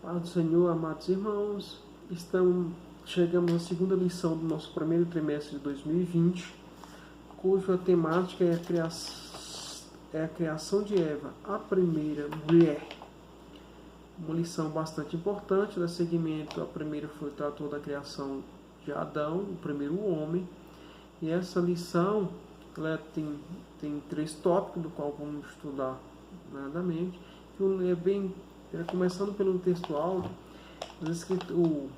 Paz do Senhor, amados irmãos, chegamos à segunda lição do nosso primeiro trimestre de 2020, cuja temática é a criação de Eva, a primeira mulher. Uma lição bastante importante, dá seguimento. A primeira tratou da criação de Adão, o primeiro homem, e essa lição ela tem 3 tópicos, do qual vamos estudar nerdamente. Começando pelo texto áudio, o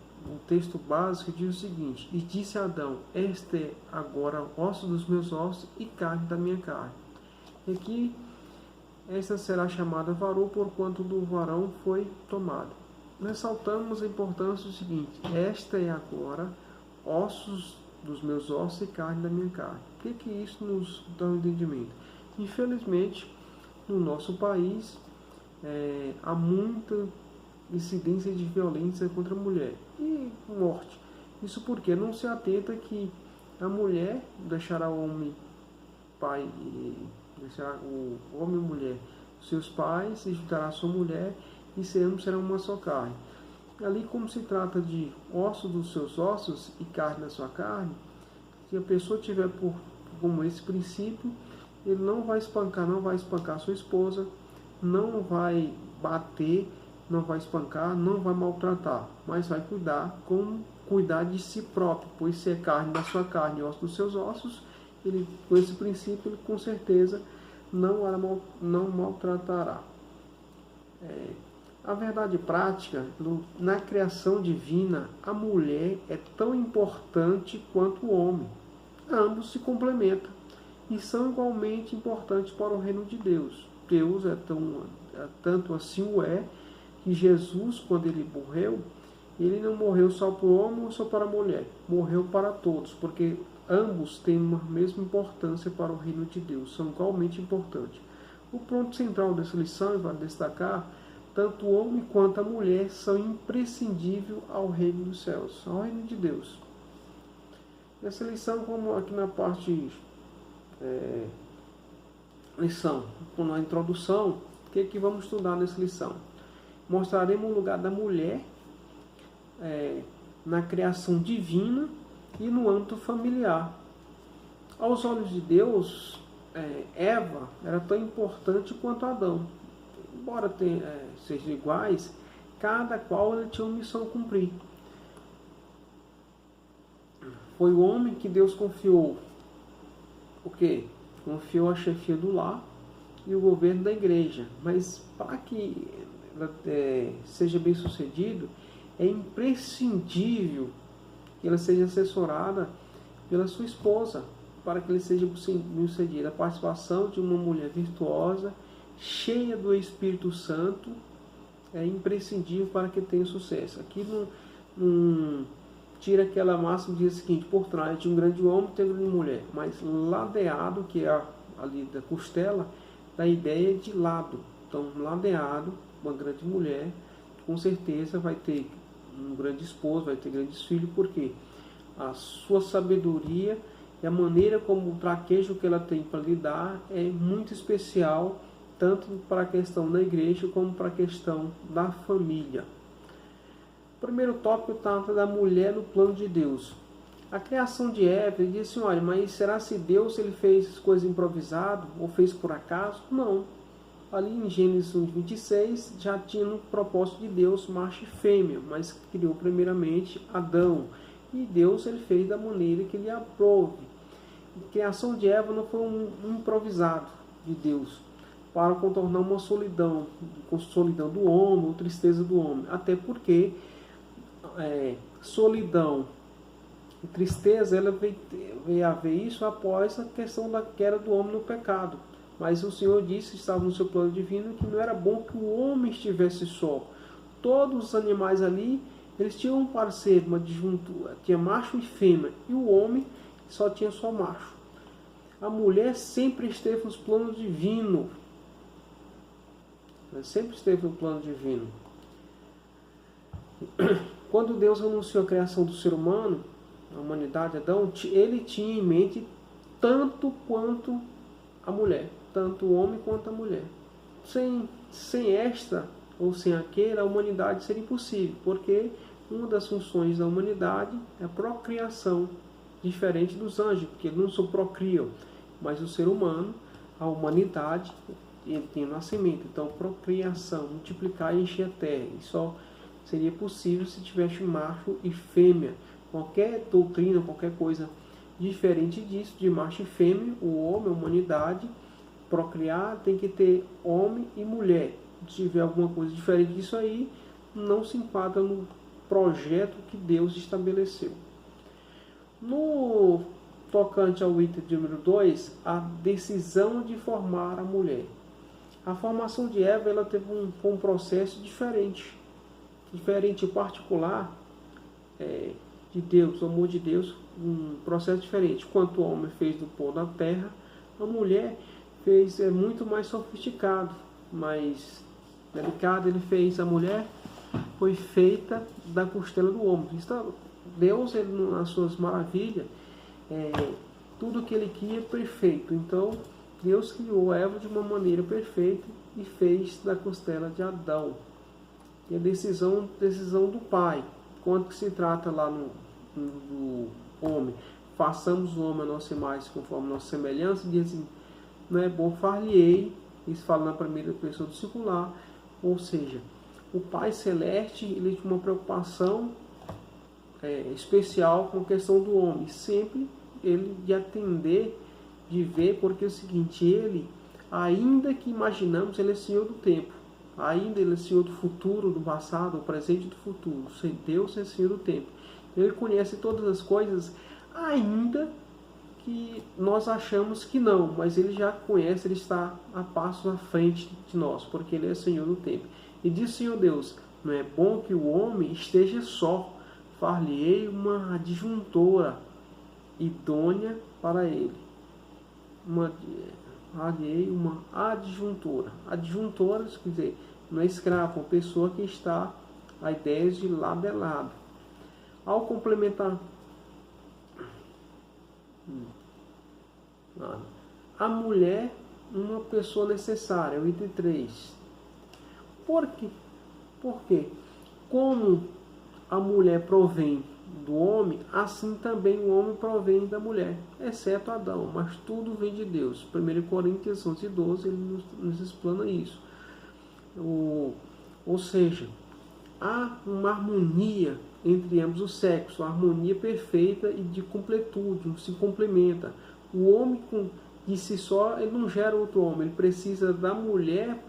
texto básico diz o seguinte: e disse Adão, este é agora osso dos meus ossos e carne da minha carne. E aqui, esta será chamada varão, porquanto do varão foi tomado. Ressaltamos a importância do seguinte: esta é agora ossos dos meus ossos e carne da minha carne. O que isso nos dá um entendimento? Infelizmente, no nosso país, há muita incidência de violência contra a mulher e morte. Isso porque não se atenta que a mulher deixará o homem pai, deixará o homem e a mulher seus pais, se juntará a sua mulher e serão uma só carne. Ali, como se trata de osso dos seus ossos e carne da sua carne, se a pessoa tiver como esse princípio, ele não vai espancar sua esposa, não vai bater, não vai espancar, não vai maltratar, mas vai cuidar de si próprio, pois se é carne da sua carne e osso dos seus ossos, ele, com esse princípio, ele com certeza não maltratará. A verdade prática, na criação divina, a mulher é tão importante quanto o homem. Ambos se complementam e são igualmente importantes para o reino de Deus. Deus tanto assim que Jesus, quando ele morreu, ele não morreu só para o homem ou só para a mulher, morreu para todos, porque ambos têm uma mesma importância para o reino de Deus, são igualmente importantes. O ponto central dessa lição, vale destacar, tanto o homem quanto a mulher são imprescindíveis ao reino dos céus, ao reino de Deus. Nessa lição, como aqui na parte na introdução, o que vamos estudar nessa lição? Mostraremos o lugar da mulher na criação divina e no âmbito familiar. Aos olhos de Deus, Eva era tão importante quanto Adão. Embora sejam iguais, cada qual ele tinha uma missão a cumprir. Foi o homem que Deus confiou o quê? Confiou a chefia do lar e o governo da igreja. Mas para que ela seja bem sucedido, é imprescindível que ela seja assessorada pela sua esposa, para que ele seja bem sucedido. A participação de uma mulher virtuosa, cheia do Espírito Santo, é imprescindível para que tenha sucesso. Aqui não tira aquela máxima que diz o seguinte: por trás de um grande homem tem uma grande mulher, mas ladeado, que é ali da costela, da ideia de lado. Então, ladeado, uma grande mulher, com certeza vai ter um grande esposo, vai ter grandes filhos, porque a sua sabedoria e a maneira como o traquejo que ela tem para lidar é muito especial, tanto para a questão da igreja como para a questão da família. O primeiro tópico trata da mulher no plano de Deus. A criação de Eva, ele disse assim: olha, mas será se Deus ele fez coisa improvisado ou fez por acaso? Não. Ali em Gênesis 1:26 já tinha no propósito de Deus macho e fêmea, mas criou primeiramente Adão. E Deus ele fez da maneira que ele aprove. A criação de Eva não foi um improvisado de Deus para contornar uma solidão do homem, ou tristeza do homem. Até porque solidão e tristeza, ela veio a ver isso após a questão da queda do homem no pecado. Mas o Senhor disse, estava no seu plano divino, que não era bom que o homem estivesse só. Todos os animais ali, eles tinham um parceiro, uma disjuntura, tinha macho e fêmea, e o homem só tinha só macho. A mulher sempre esteve nos planos divinos. Sempre esteve no plano divino. Quando Deus anunciou a criação do ser humano, a humanidade, Adão, ele tinha em mente tanto quanto a mulher, tanto o homem quanto a mulher. Sem esta ou sem aquele, a humanidade seria impossível, porque uma das funções da humanidade é a procriação, diferente dos anjos, porque eles não só procriam, mas o ser humano, a humanidade, ele tem o nascimento. Então, procriação, multiplicar e encher a terra. E só seria possível se tivesse macho e fêmea. Qualquer doutrina, qualquer coisa diferente disso, de macho e fêmea, o homem, a humanidade, procriar, tem que ter homem e mulher. Se tiver alguma coisa diferente disso aí, não se enquadra no projeto que Deus estabeleceu. No tocante ao item de número 2, a decisão de formar a mulher. A formação de Eva, ela teve um processo diferente em particular, de Deus, o amor de Deus, um processo diferente. Quanto o homem fez do pó da terra, a mulher fez muito mais sofisticado, mais delicado. Ele fez, a mulher foi feita da costela do homem. Deus, ele, nas suas maravilhas, tudo que ele queria é perfeito. Então, Deus criou Eva de uma maneira perfeita e fez da costela de Adão. E a decisão do Pai, quando se trata lá no homem, façamos o homem a nossa imagem conforme a nossa semelhança, diz assim, não é bom far-lhe-ei, isso fala na primeira pessoa do singular, ou seja, o Pai Celeste, ele tinha uma preocupação especial com a questão do homem, sempre ele de atender, de ver, porque é o seguinte, ele, ainda que imaginamos, ele é Senhor do tempo, ainda ele é Senhor do futuro, do passado, do presente e do futuro. Deus é Senhor do tempo. Ele conhece todas as coisas, ainda que nós achamos que não, mas ele já conhece, ele está a passos à frente de nós, porque ele é Senhor do tempo. E diz o Senhor Deus, não é bom que o homem esteja só, far-lhe-ei uma adjuntora idônea para ele. Uma adjuntora. Adjuntora, quer dizer, não é escravo, uma pessoa que está a ideias de lado a lado. Ao complementar a mulher, uma pessoa necessária, o item 3. Por quê? Porque como a mulher provém do homem, assim também o homem provém da mulher, exceto Adão, mas tudo vem de Deus. 1 Coríntios 11:12, ele nos explana isso. Ou seja, há uma harmonia entre ambos os sexos, uma harmonia perfeita e de completude, se complementa. O homem de si só, ele não gera outro homem, ele precisa da mulher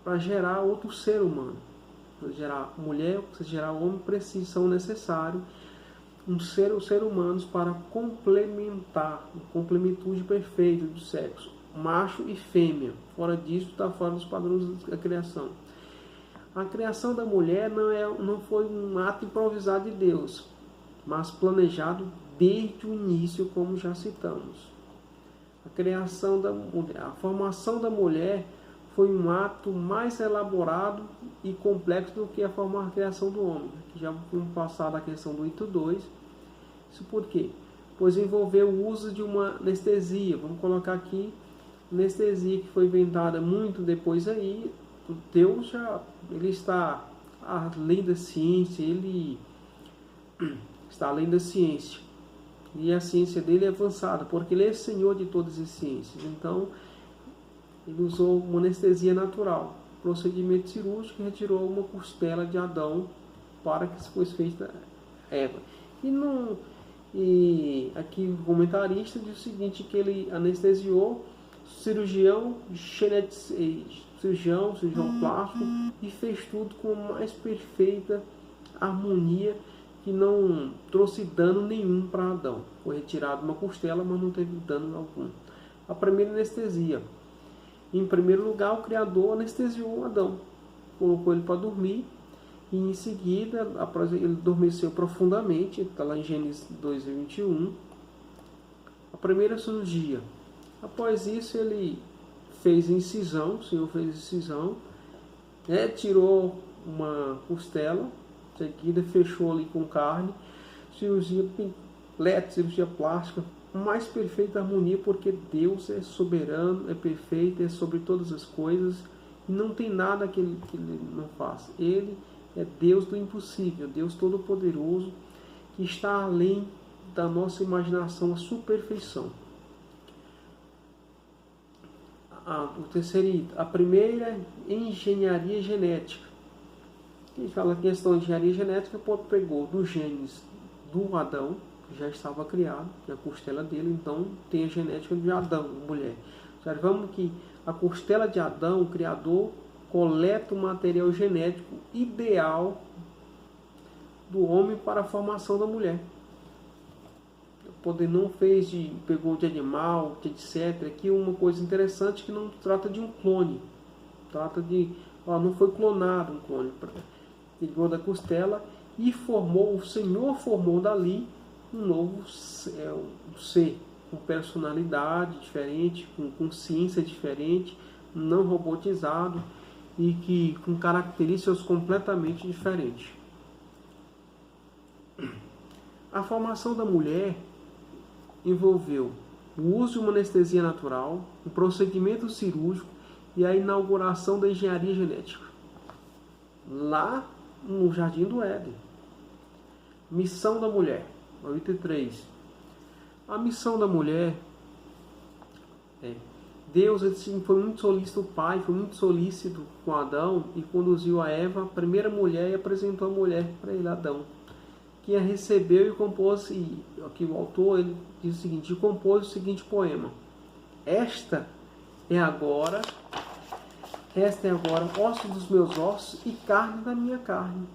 para gerar outro ser humano. Para gerar mulher, para gerar homem, são necessários ser humanos para complementar, a completude perfeita do sexo, macho e fêmea. Fora disso, está fora dos padrões da criação. A criação da mulher não foi um ato improvisado de Deus, mas planejado desde o início, como já citamos. A formação da mulher foi um ato mais elaborado e complexo do que a criação do homem. Aqui já vamos passar da questão do item 2. Isso por quê? Pois envolveu o uso de uma anestesia. Vamos colocar aqui anestesia que foi inventada muito depois aí. Deus ele está além da ciência, ele está além da ciência. E a ciência dele é avançada, porque ele é Senhor de todas as ciências. Então, ele usou uma anestesia natural, procedimento cirúrgico, que retirou uma costela de Adão para que fosse feita Eva. E aqui o comentarista diz o seguinte, que ele anestesiou cirurgião plástico e fez tudo com a mais perfeita harmonia, que não trouxe dano nenhum para Adão. Foi retirado uma costela, mas não teve dano algum. A primeira anestesia. Em primeiro lugar, o Criador anestesiou Adão, colocou ele para dormir, e em seguida, após ele adormeceu profundamente, está lá em Gênesis 2:21, a primeira cirurgia. Após isso, ele fez incisão, o Senhor fez incisão, tirou uma costela, em seguida fechou ali com carne, cirurgia plástica, mais perfeita harmonia, porque Deus é soberano, é perfeito, é sobre todas as coisas, e não tem nada que ele não faça. Ele é Deus do impossível, Deus Todo-Poderoso, que está além da nossa imaginação, a sua perfeição. O terceiro item, a primeira engenharia genética. Ele fala que a questão de engenharia genética, pegou dos genes do Adão, que já estava criado, que é a costela dele, então tem a genética de Adão, mulher. Observamos que a costela de Adão, o Criador, coleta o material genético ideal do homem para a formação da mulher. O poder não fez pegou de animal, etc. Aqui uma coisa interessante que não trata de um clone. Trata de, não foi clonado um clone. Ele pegou da costela e o Senhor formou dali um novo ser, com personalidade diferente, com consciência diferente, não robotizado e com características completamente diferentes. A formação da mulher envolveu o uso de uma anestesia natural, um procedimento cirúrgico e a inauguração da engenharia genética, lá no Jardim do Éden. Missão da mulher, 83. A missão da mulher Deus foi muito solícito, o Pai foi muito solícito com Adão e conduziu a Eva, a primeira mulher, e apresentou a mulher para ele, Adão, que a recebeu e compôs, e aqui o autor ele diz o seguinte, compôs o seguinte poema: Esta é agora osso dos meus ossos e carne da minha carne.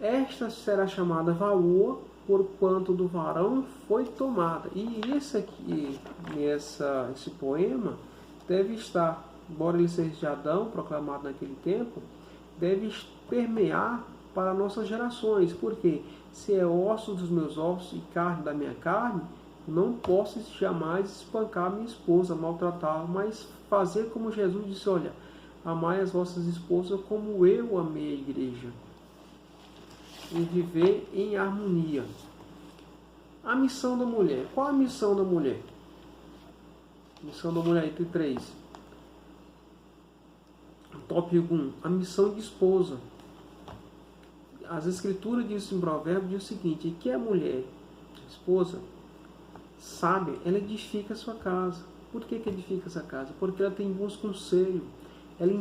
Esta será chamada varoa, porquanto do varão foi tomada. E esse poema deve estar, embora ele seja de Adão, proclamado naquele tempo, deve permear para nossas gerações. Porque se é osso dos meus ossos e carne da minha carne, não posso jamais espancar minha esposa, maltratá-la, mas fazer como Jesus disse, olha, amai as vossas esposas como eu amei a igreja. E viver em harmonia. A missão da mulher. Qual a missão da mulher? Missão da mulher, item 3. Tópico 1. A missão de esposa. As escrituras dizem em Provérbios diz o seguinte, que a mulher, a esposa, sábia, ela edifica a sua casa. Por que edifica essa casa? Porque ela tem bons conselhos. Ela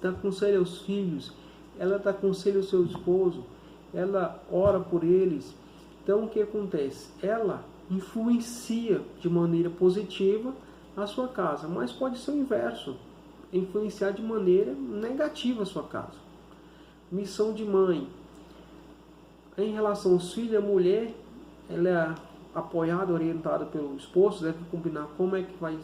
dá conselho aos filhos. Ela dá conselho ao seu esposo. Ela ora por eles. Então o que acontece? Ela influencia de maneira positiva a sua casa, mas pode ser o inverso, influenciar de maneira negativa a sua casa. Missão de mãe. Em relação aos filhos, a mulher ela é apoiada, orientada pelo esposo, deve combinar como é que vai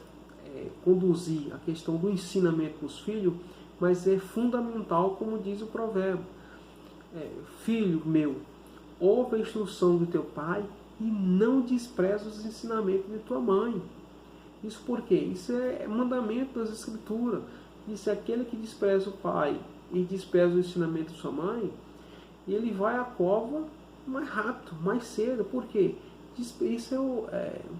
conduzir a questão do ensinamento dos filhos, mas é fundamental, como diz o provérbio. Filho meu, ouve a instrução do teu pai e não despreza os ensinamentos de tua mãe. Isso por quê? Isso é mandamento das escrituras. Isso é aquele que despreza o pai e despreza o ensinamento de sua mãe, ele vai à cova mais rápido, mais cedo. Por quê? Isso é o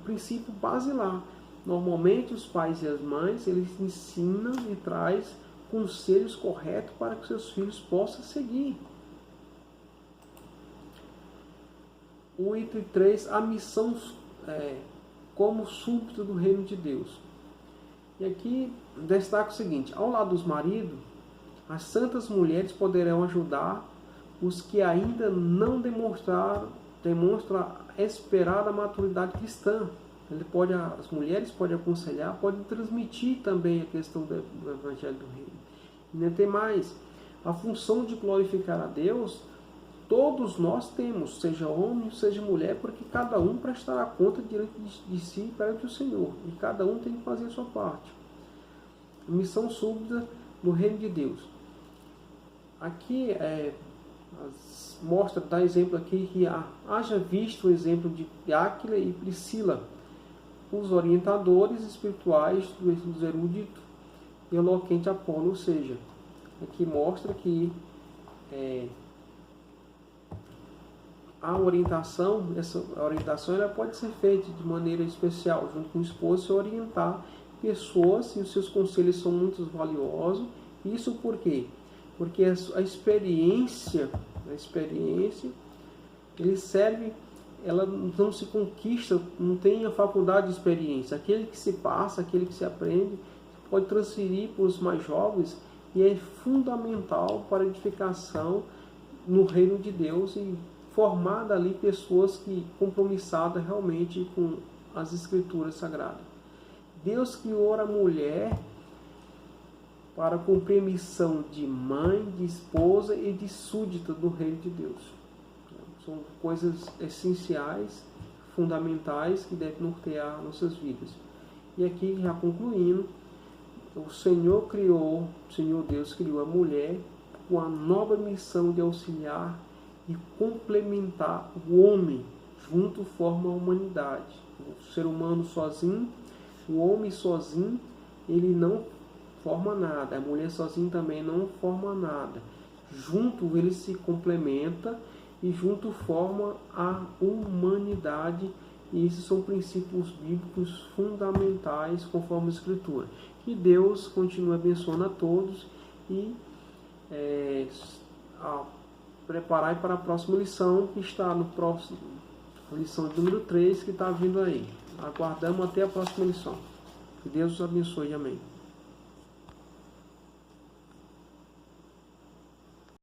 princípio basilar. Normalmente os pais e as mães, eles ensinam e trazem conselhos corretos para que seus filhos possam seguir. O item 3, a missão como súbdito do reino de Deus. E aqui destaca o seguinte, ao lado dos maridos, as santas mulheres poderão ajudar os que ainda não demonstram a esperada maturidade cristã. As mulheres podem aconselhar, podem transmitir também a questão do Evangelho do Reino. E ainda tem mais, a função de glorificar a Deus, todos nós temos, seja homem, seja mulher, porque cada um prestará conta diante de si perante o Senhor. E cada um tem que fazer a sua parte. Missão súbdita no reino de Deus. Aqui dá exemplo aqui que haja visto o exemplo de Áquila e Priscila, os orientadores espirituais dos eruditos e eloquente Apolo. Ou seja, aqui mostra que essa orientação ela pode ser feita de maneira especial, junto com o esposo, se orientar pessoas, e os seus conselhos são muito valiosos Isso por quê? Porque a experiência, ele serve, ela não se conquista, não tem a faculdade de experiência. Aquele que se passa, aquele que se aprende, pode transferir para os mais jovens e é fundamental para a edificação no reino de Deus e formar dali pessoas que compromissadas realmente com as escrituras sagradas. Deus criou a mulher para cumprir a missão de mãe, de esposa e de súdita do reino de Deus. São coisas essenciais, fundamentais, que devem nortear nossas vidas. E aqui, já concluindo, o Senhor Deus criou a mulher com a nova missão de auxiliar e complementar o homem, junto forma a humanidade. O ser humano sozinho, o homem sozinho, ele não forma nada. A mulher sozinha também não forma nada. Junto ele se complementa e junto forma a humanidade. E esses são princípios bíblicos fundamentais conforme a Escritura. Que Deus continue abençoando a todos e preparai para a próxima lição, que está no próximo, lição número 3, que está vindo aí. Aguardamos até a próxima lição. Que Deus os abençoe. Amém.